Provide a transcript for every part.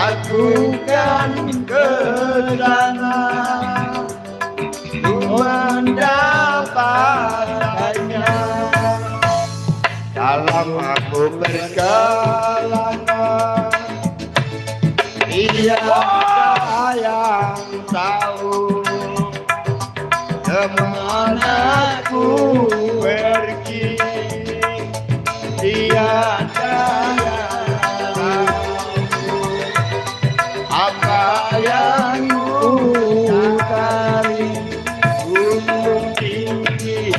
aku kan ke sana mendapatkannya dalam aku perjalanan. Tiada yang tahu kemana ku pergi, tiada yang tahu apa yang ku cari. Gunung tinggi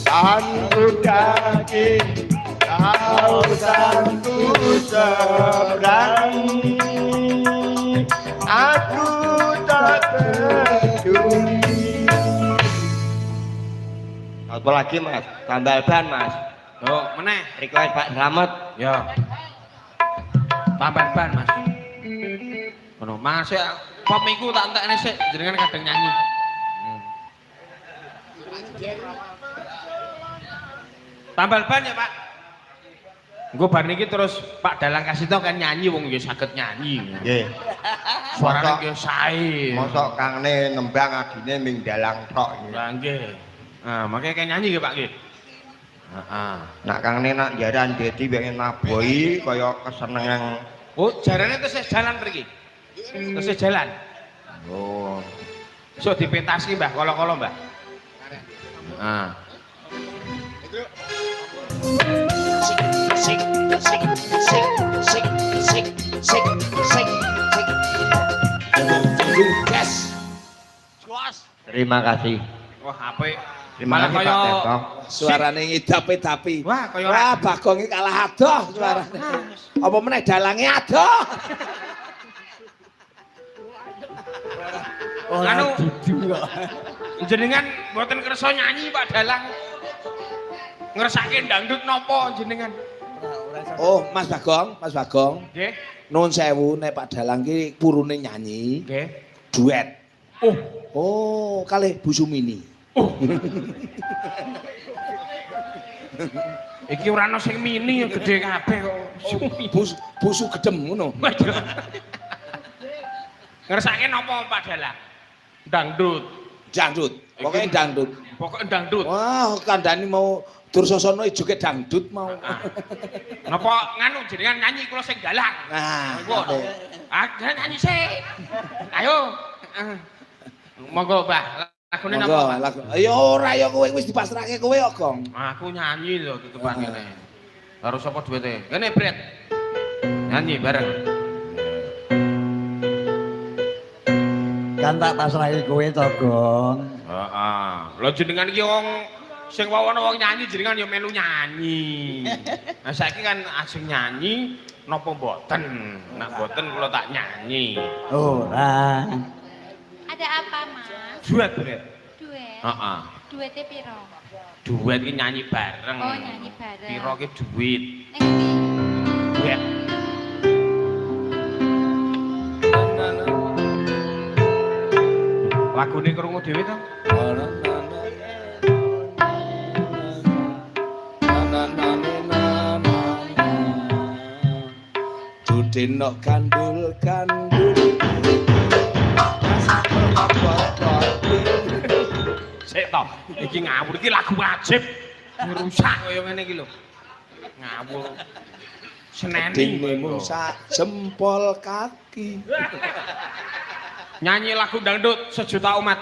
dan ku daki, lautan ku seberangi, aku tak peduli. Apa lagi mas? Tambal ban mas. Oh, meneh. Request Pak Slamet. Ya. Tambal ban mas. Ngono, mas ya pop iku tak entekne sik jenengan kadang nyanyi. Tambal ban ya Pak. Engko bar niki terus Pak Dalang kasih tau kan nyanyi wong ya saged nyanyi. Nggih. Suarane ki sae. Mosok kangne nembang adine ming dalang tok iki. Lah nggih. Nah, makanya kayak nyanyi nggih Pak nggih. Heeh. Nak kangne nak jaran dadi pengen naboi kaya kesenengan. Oh, jarane tesih jalan mriki. Tesih jalan. Oh. So dipetasi Mbah, kala-kala Mbah. Heeh. Sik sik sik sik sik sik sik sik. Gas. Gas. Terima kasih. Wah, apik. Terima kasih Pak Tekong. Suarane ngidap-idapi. Wah, kaya Wah, Bagong iki kalah adoh suarane. Apa meneh dalange adoh. Anu jenengan mboten kersa nyanyi Pak Dalang. Ngersake dangdut napa jenengan? Oh, Mas Bagong, Mas Bagong. Nggih. Nuwun sewu nek Pak Dalang ki purune nyanyi. Nggih. Duet. Oh, Oh, kalih Bu Sumini. Iki ora ana sing mini gedhe kabeh kok. Busu gedem ngono. Ngersake napa Pak Dalang? Dangdut. Dangdut. Pokoke dangdut. Pokoke dangdut. Wah, kandhani mau Dursasana joget dangdut mau. Napa nganu jenengan nyanyi kula sing dalang. Nah, nyanyi sik. Ayo. Monggo, Mbah. Lagune napa? monggo lagu. Ya ora ya kowe wis dipasrahke kowe kok, Gong. Aku nyanyi lho tutupan kene. Harus sapa duwete? Kene, Bret. Nyanyi bareng. Kan tak pasrahi kowe to, Gong. Heeh. Lha jenengan iki wong sing wawono wong nyanyi jenengan ya melu nyanyi. Nah saiki kan asing nyanyi napa mboten? Nek mboten kula tak nyanyi. Ora. Ada apa, Mas? Duet, Bret. Duet. Heeh. Duete piro? Duet iki nyanyi bareng. Oh, nyanyi bareng. Piro ki duit. Ning ndi? Duet. Lagune krungu dhewe to? Dudenok gandul Sik to. Iki ngawur iki lagu wajib. Rusak kaya ngene iki lho. Ngawur. Seneni Dingmu sak jempol kaki. Nyanyi lagu dangdut sejuta umat.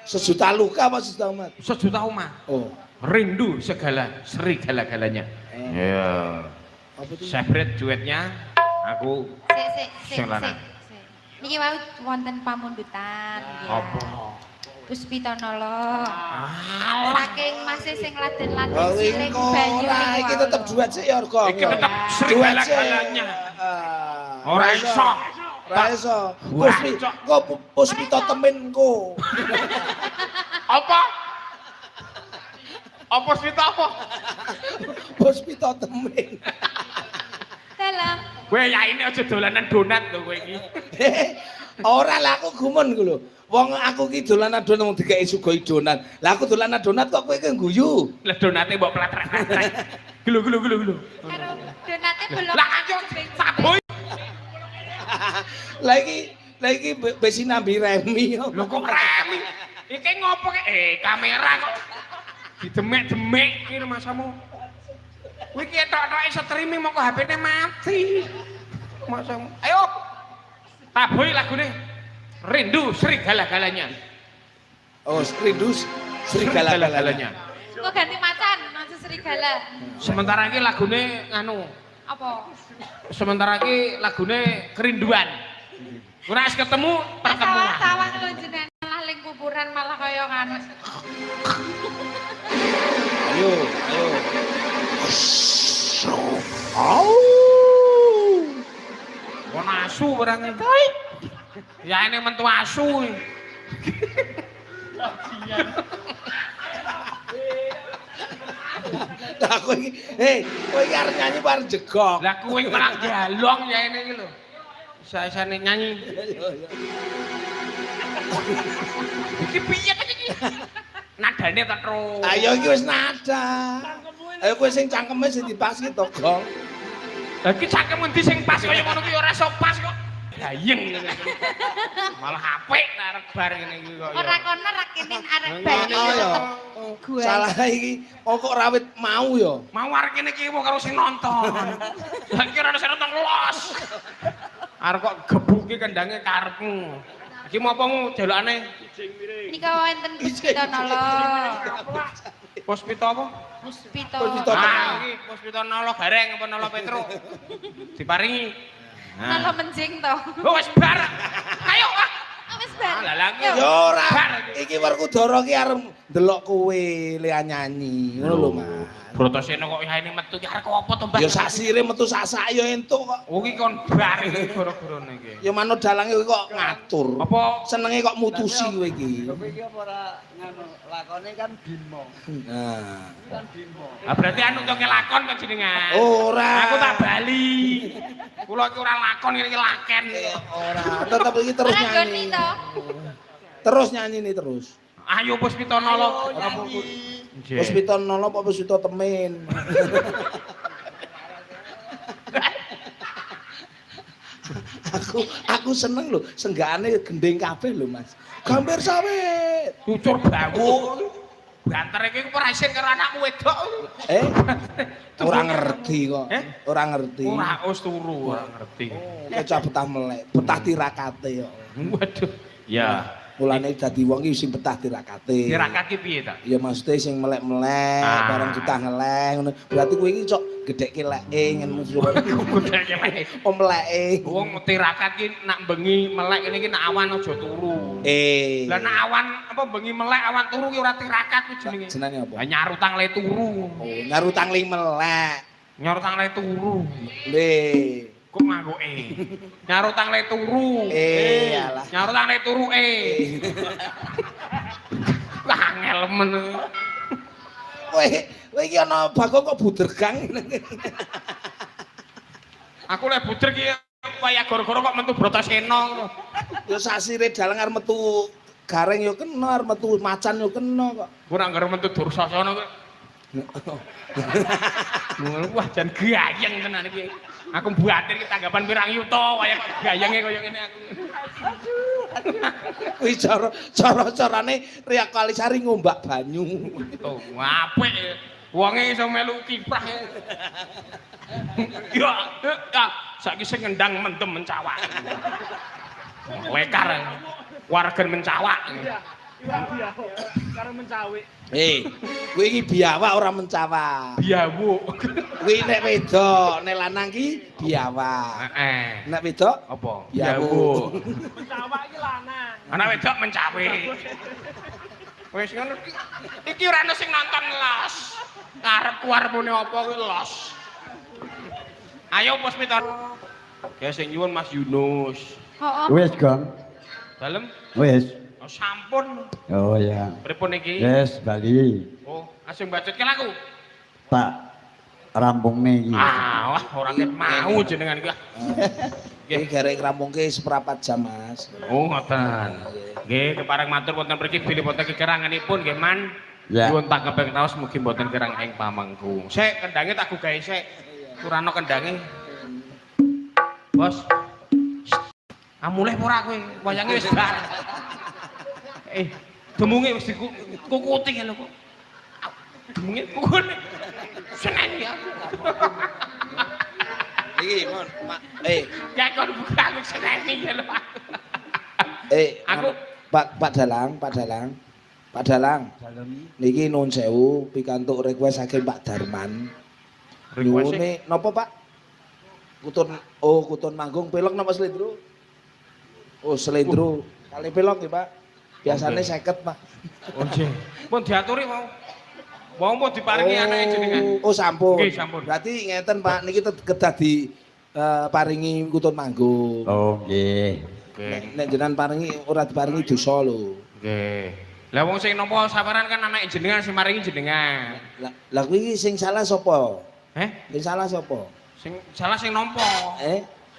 Sejuta luka apa sejuta umat? Sejuta umat. Oh. Rindu segala serigala-galanya. Iya. Apa itu? Sebret duetnya aku Sik. Sing lanang. Niki wau wonten pamundutan nggih. apa? Puspita Nala. Saking masih sing laden-laden Oh, siling iki banyu ora, niku iki wau. tetep duet sih ya, Gong. Iki tetep serigala-galanya. Ora iso. Ora iso. Wah, Puspita temenku. Apa? Apa Spita apa? Puspita temen. Dalam. Kowe ya ini aja dolanan donat lho kowe iki. Ora lah aku gumun ku lho. Wong aku ki dolanan donat wong dikeki sugoi donat. Lah aku dolanan donat kok kowe ki guyu. Lah donate mbok platrek-platrek. Gelo. Karo donate belum. Lah ayo saboy. Lagi besi nambi remi. Lho kok remi? Iki ngopo ki? Kamera kok didemek-demek iki masamu. Kuwi ki tok-toke streaming moko HP-ne mati. Masamu. Ayo. Taboy lagune. Rindu serigala-galanya. Oh, rindu serigala-galanya. Kok ganti macan, macan serigala. Sementara iki lagune nganu. Apa? Sementara iki lagune kerinduan. Ora wis ketemu pertemuan. Sawah-sawah lho jenengan malah ling kuburan malah kaya nganu. Ayo. Wong asu barang itu. Ya ini mentu asu. Lah kowe iki, kowe iki arep nyanyi bareng jegok. Lah kuwi malah galong ya ini iki lho. Saya-sayane nyanyi. Iki piye kok iki? Nadane ta terus. Ayo iki wis nada. Ayo kowe sing cangkeme sing dipasi to, Gong. Lah iki cangkem endi sing pas kaya ngono ki ora iso pas kok. Gayeng ngene iki. Malah apik nek arek bar ngene iki kok. Ora kono ra kene arek Oh bayi. ya. Salah iki kok rawit mau ya. Mau arek kene iki karo sing nonton. Lah iki ora sing nonton los. Arek kok gebuki kendange karepmu. Iki mau apa mu jalukane? Nika wonten Puspita Nala. Puspita apa? Puspita. Ah, iki Puspita Nala Gareng apa Nala Petro? Diparingi. Nala menjing to. Oh wis bar. Ayo ah. Wis bar. Lah lagi. Ya ora. Iki Werkudara ki arep ndelok kowe lian nyanyi. Ngono lho, Mas. Brotosena kok ya ini metu ki arek apa to, Mbak? Ya sasire metu sak-sak ya entuk kok. Oh iki kon bar iki gara-garane iki. Ya manut dalange kowe kok ngatur. Apa Senenge kok mutusi kowe iki. Kowe iki apa ora nganu lakone kan Bimo. Nah. Kan Bimo. ah, berarti anu to kelakon kok jenengan. Ora. Aku tak bali. Kula iki ora lakon iki laken. Ora, tetep iki terus Ora Doni nyanyi. to. Terus nyanyi nih terus. Ayo Puspita Nala. Puspita Nala apa Puspita Temen? aku seneng lho, senggane gendeng kabeh lho, Mas. Gambar sawit. Cucur bawu. Banter iki ora isin karo anakmu wedok. Ora ngerti kok. Ora ngerti. Ora wis turu, ora ngerti. Kecap betah melek, betah tirakate kok. Waduh. Ya. Mulane dadi wong iki sing betah tirakate. Tirakat ki piye ta? Ya maksudnya sing melek-melek, bareng kita ngeleng ngono. Berarti kowe iki cok gedhekke leke ngenmu suruh. Gedhekke leke. Om leke. Wong tirakat ki nak bengi melek ngene iki nak awan aja turu. Lah nak awan apa bengi melek awan turu ki ora tirakat ku jenenge. Jenenge apa? Lah nyarutang le turu. Oh, nyarutang ling melek. Nyarutang le turu. Le. Kok nganggo Nyarutang le turu. Alah. Nyarutang le turu Lah angel men. Kowe iki ana Bagong kok budergang. Aku lek buder ki kaya gara-gara kok metu Bratasena ngono. Ya sasire dalang arep metu gareng ya kena, arep metu macan ya kena kok. Ora ngarep metu Dursasana kok. Wah jan gayeng tenan iki. Aku mbatir iki tanggapan pirang yuta kaya kok gayenge kaya ngene aku. Kuwi cara-carane Ria Kalisari ngombak banyu. Tuh, apik. Wonge iso melu kiprah. Ya, saiki sing ngendang mendem mencawak. Lekar. Warga mencawak. Karo mencawi. Kowe iki biawak ora mencawak. Biawuk. Kuwi nek wedok, nek lanang ki biawak. Heeh. Nek wedok Apa? biawuk. Mencawak iki lanang. Anak wedok mencawe. Wis ngono iki ora ana sing nonton los. Karepku arepune apa kuwi los. Ayo Puspita. Ya sing nyuwun Mas Yunus. Heeh. Wis, Gong. Dalem? Wis. Oh, sampun. Oh ya. Pripun iki? Wis bali. Oh, asing bacotke laku. Tak rampungne iki. Ah, wah ora ket mau jenengan iki. Nggih garek rampungke seprapat jam, Mas. Oh, ngoten. Nggih, kepareng matur wonten mriki bilih wonten kekeranganipun nggih, Man. Ya. Nyuwun tak kepeng raos mugi mboten kirang ing pamangku. Sik kendange tak gugahi sik. Kurano kendange. Bos. Ah mulai ora kowe, wayange wis bar. Demunge wis dikukuti lho kok. Demunge kukune. Seneni aku. Iki mon, Ya kon buka aku seneni lho. Aku Pak Dalang. Pak Dalang. Niki nuwun sewu pikantuk request saking Pak Darman. Nyuwune napa Pak? Kutun manggung pelok napa slendro? Oh, slendro. Kali pelok nggih, Pak. Biasane 50, Pak. Oh, nggih. Pun diaturi mau. Mau diparingi anake jenengan. Oh, sampun. Nggih, sampun. Berarti ngeten, Pak, niki kedah di paringi kutun manggung. Oh, nggih. Nek jenengan paringi ora diparingi dosa lho. Nggih. Lah wong sing nampa saparan kan anake jenengan sing maringi jenengan. Lah kuwi sing salah sapa? Sing salah sapa? Sing salah sing nampa.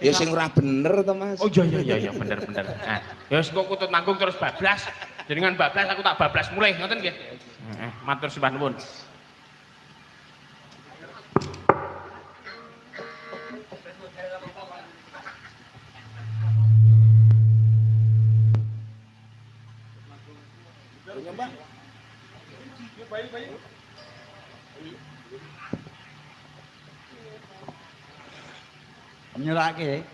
Ya sing ora bener to, Mas. Oh iya bener. Nah, ya wis kok kutut manggung terus bablas. Jenengan bablas aku tak bablas mulai ngoten nggih. Matur sembah nuwun. Nyerake.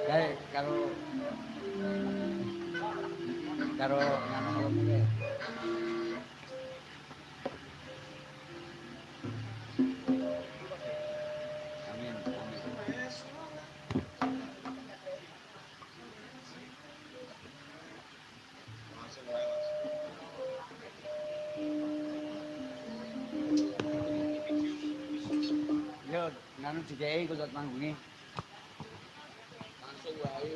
Kayak karo ngono kuwi. Yo, nganu dikei kutut manggunge. Langsung wae.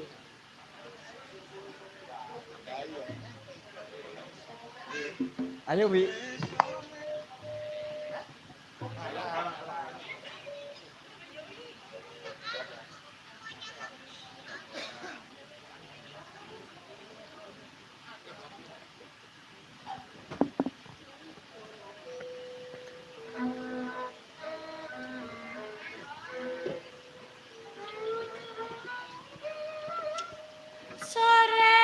Ayo, Wi. Sore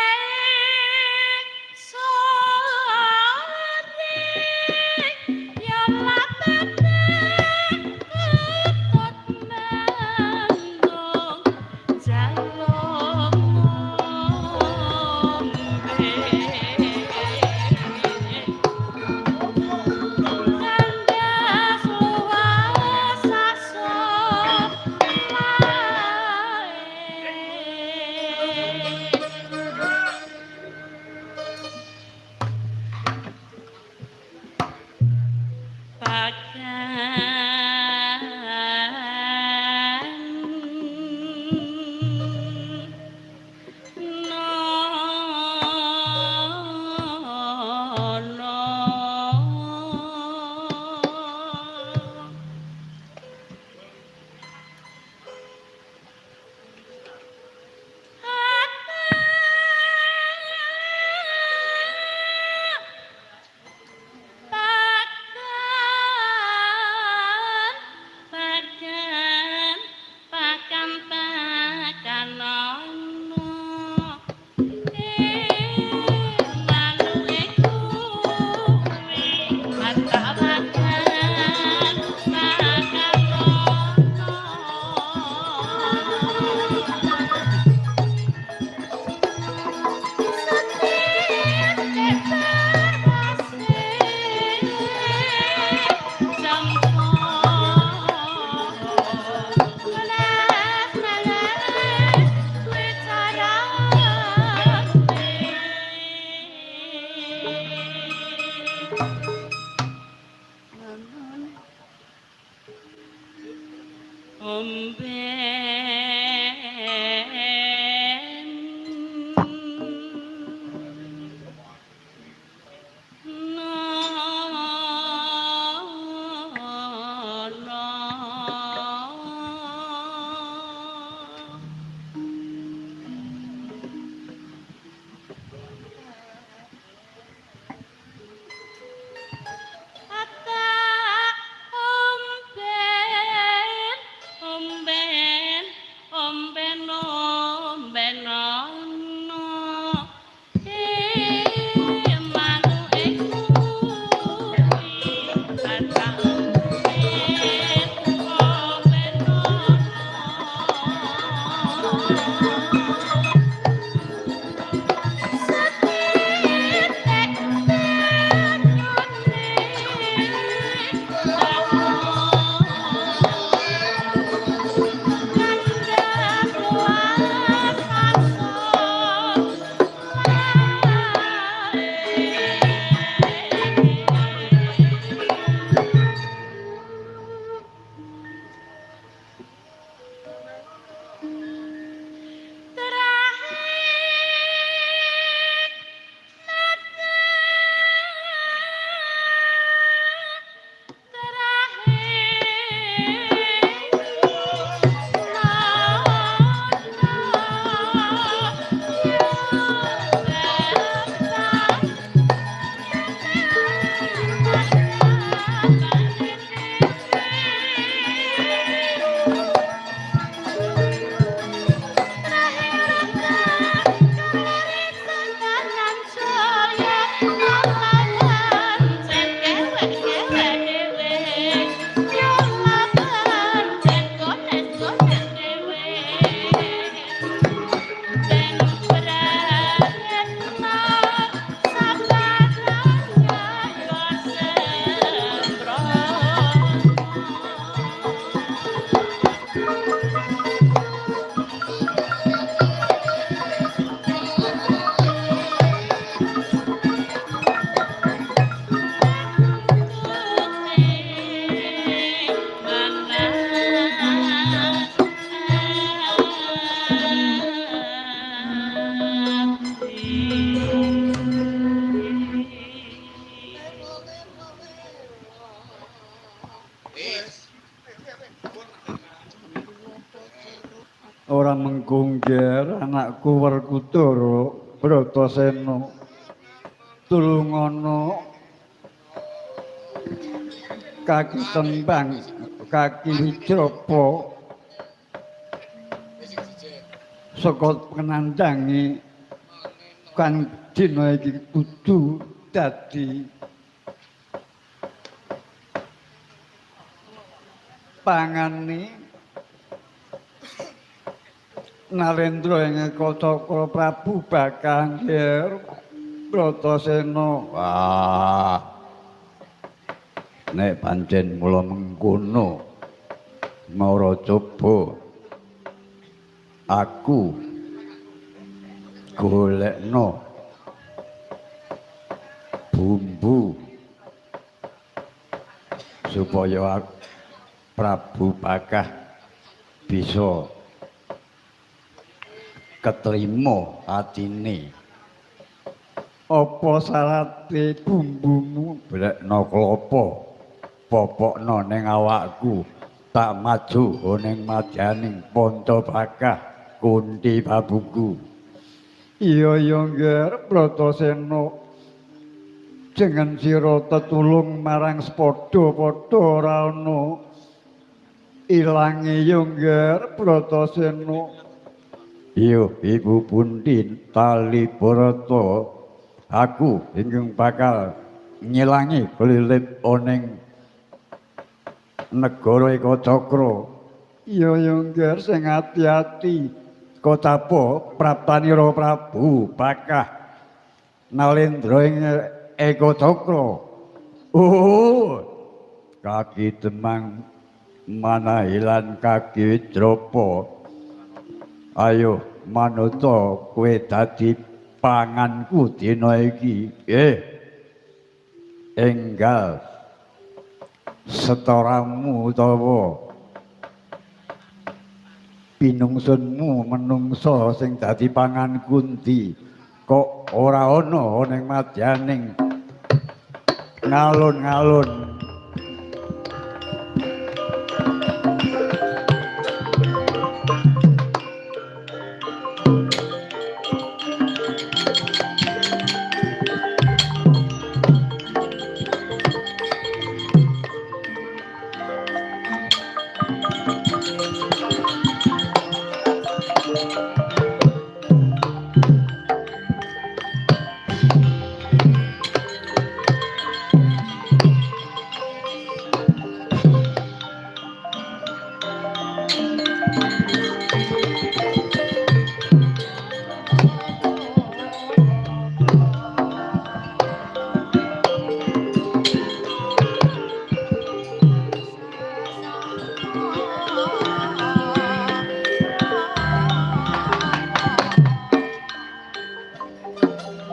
Ora menggungger anakku Werkudara Bratasena tulungono kaki tembang kaki Wijrapa saka penandangi kang dina iki kudu dadi pangane Narendra ing Kacakra Prabu Bakangger Bratasena. Wah. Nek pancen mula mengkono mara coba aku golekno bumbu supaya Prabu Bakah bisa ketrima atine. Apa sarate bumbumu brekno klapa popokno ning awakku tak maju ning madyaning Ponto Bakah Kunti babuku. Iya ya Ngger Bratasena jeneng sira tetulung marang sepadha-padha ora ana ilange ya Ngger Bratasena. Iya, Ibu Puntin Tali Barata, aku ingkang bakal ngilangi klilit oning negara Kacakra. Iya ya Ngger sing ati-ati. Kocapa praptanira Prabu Bakah Nalendra ing Kacakra. Oh, kaki Demang Manahilan kaki Wijrapa. Ayo manut kowe dadi panganku dina iki. Enggal setoramu utawa pinungsunmu menungsa sing dadi pangan Kunti kok ora ana ning madyaning ngalun-ngalun.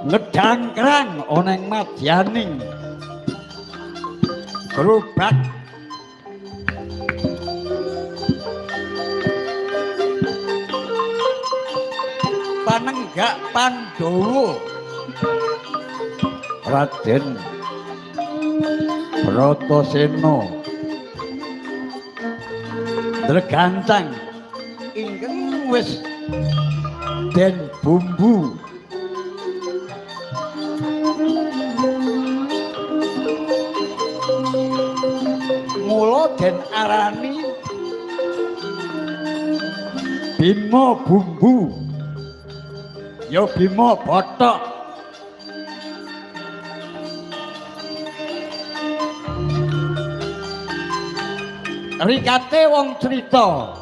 Ngedangkrang oneng madyaning gerobak panenggak Pandhawa Raden Bratasena Dregancang ingkang wis den bumbu mula den arani Bima bumbu ya Bima bothok. Rikate wong crita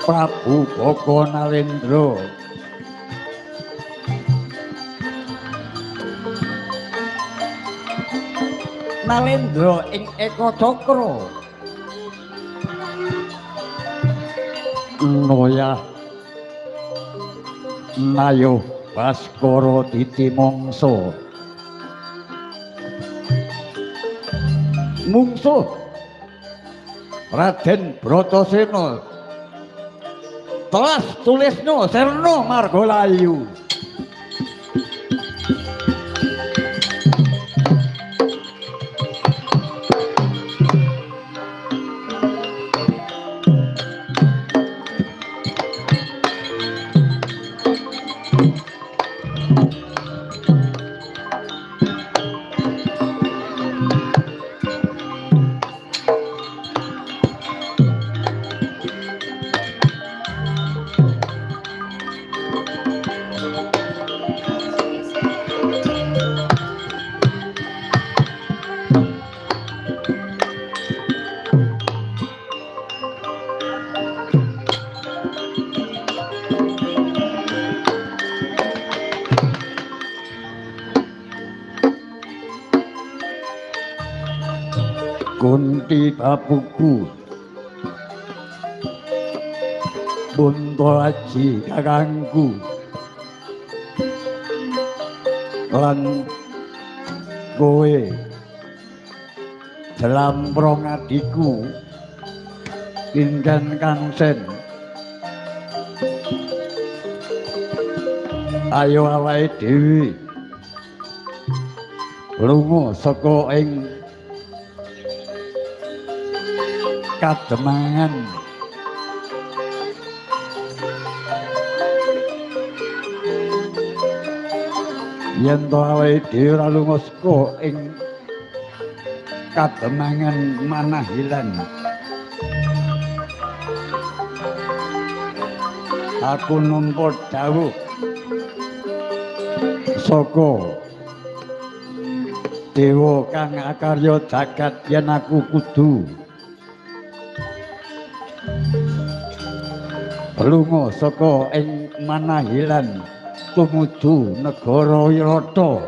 Prabu Baka Narendra ing Ekacakra Noya Nayo Baskara Ditimangsa mungsuh Raden Bratasena telas tulisno Serna Margalayu. Kunti bapuku Bunto aji kakangku lan kowe Jlamprong adikku Kinten Kangsen ayo awake dhewe lunga saka ing Kademangan yen to awake dhewe ora lunga saka ing Kademangan Manahilan aku nampa dawuh saka dewa kang akarya jagat yen aku kudu lunga saka ing Manahilan tumuju negara Wirata.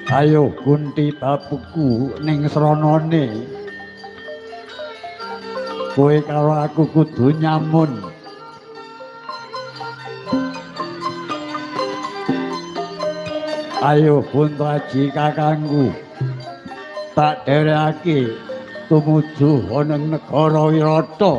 Ayo Kunti bapuku ning sranane kowe karo aku kudu nyamun. Ayo Bunto aji kakangku tak dherekake tumuju ana negara Wirata.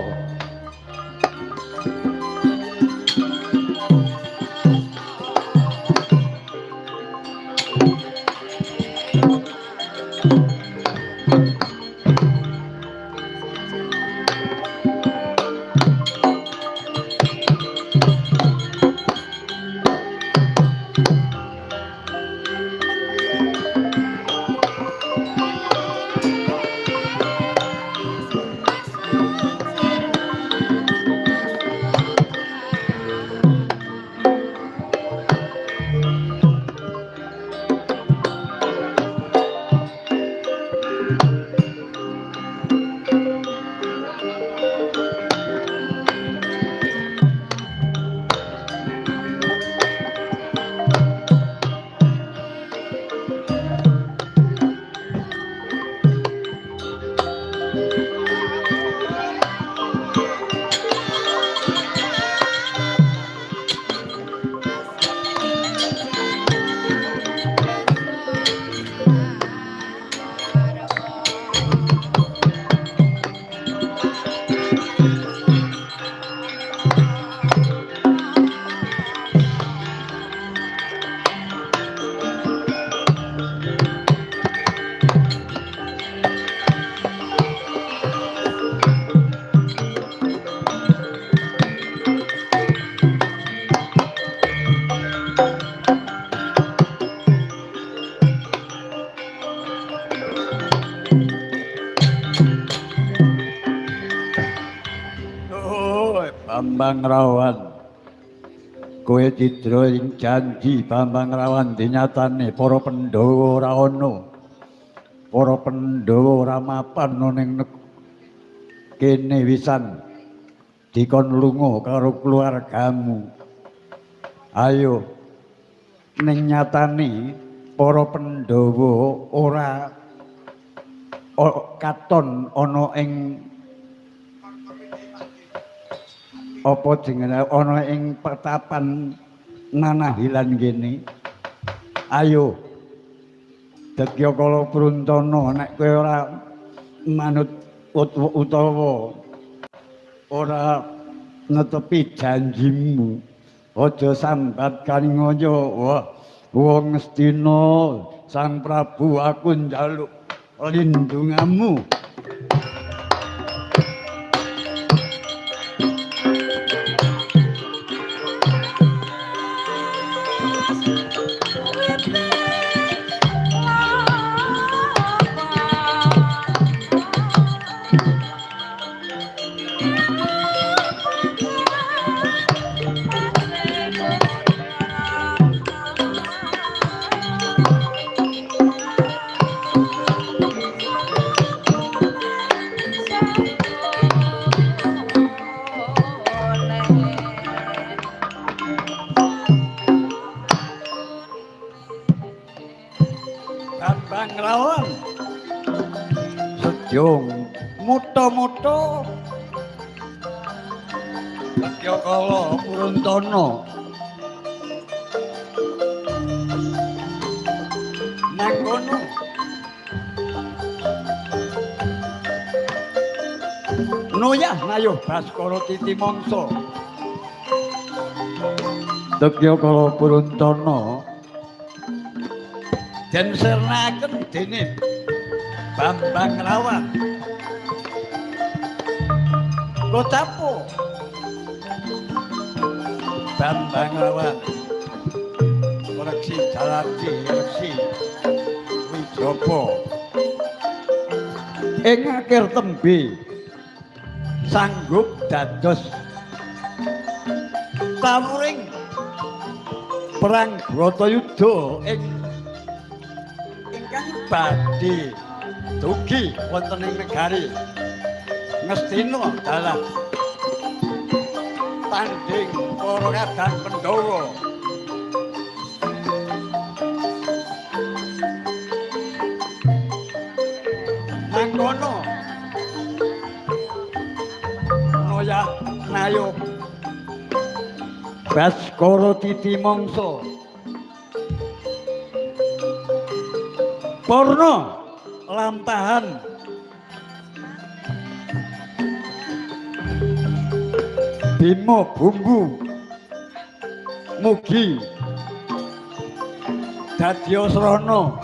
Bambang Rawan kowe cidra ing janji Bambang Rawan dinyatane para Pandhawa ora ana, para Pandhawa ora mapan ning kene wisan dikon lunga karo keluargamu. Ayo ning nyatane para Pandhawa ora katon ana ing apa jenenge ana ing petapan Manahilan kene. Ayo Detyakala Bruntana nek kowe ora manut utawa ora netepi janjimu aja sambat kaningaya wong Astina Sang Prabu aku njaluk lindunganmu Bambang Rawan Sejong muto-muto Bagya Kala Puruntana mangkono Noyah nayuh Baskara Titi Mangsa Bagya Kala Puruntana den sirnaken dening Bambang Rawan Kocapo Bambang Rawan koleksi Jalati koleksi Wijapa ing akhir tembe sanggup dados tawuring perang Bratayuda ing badhe dugi wonten ing negari Ngastina dalah tanding para kadang Pandhawa mangkono Noyah nayuh Baskara Titi Mangsa Purna lampahan Bima Bumbu mugi dadya srana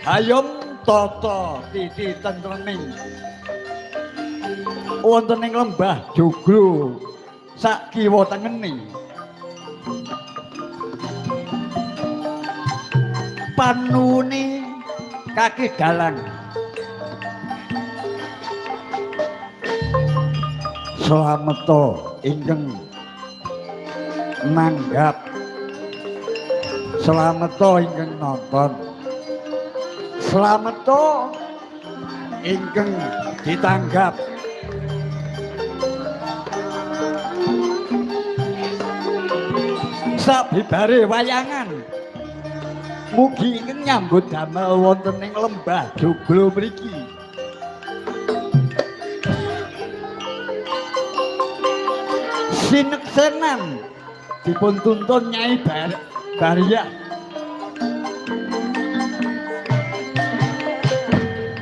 hayom tata titi tentreming wonten ing lembah Joglo sak kiwa tengene panune kaki dalang slameta ingkang nanggap slameta ingkang nonton slameta ingkang ditanggap sabibare wayangan mugi ingkang nyambut damel wonten ing lembah Joglo mriki. Sineksenan dipun tuntun Nyai Bariyah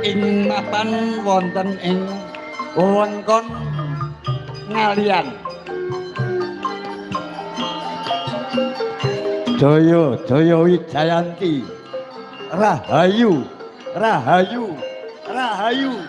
ing mapan wonten ing wewengkon Ngalian. Jaya Jaya Wijayanti Rahayu Rahayu Rahayu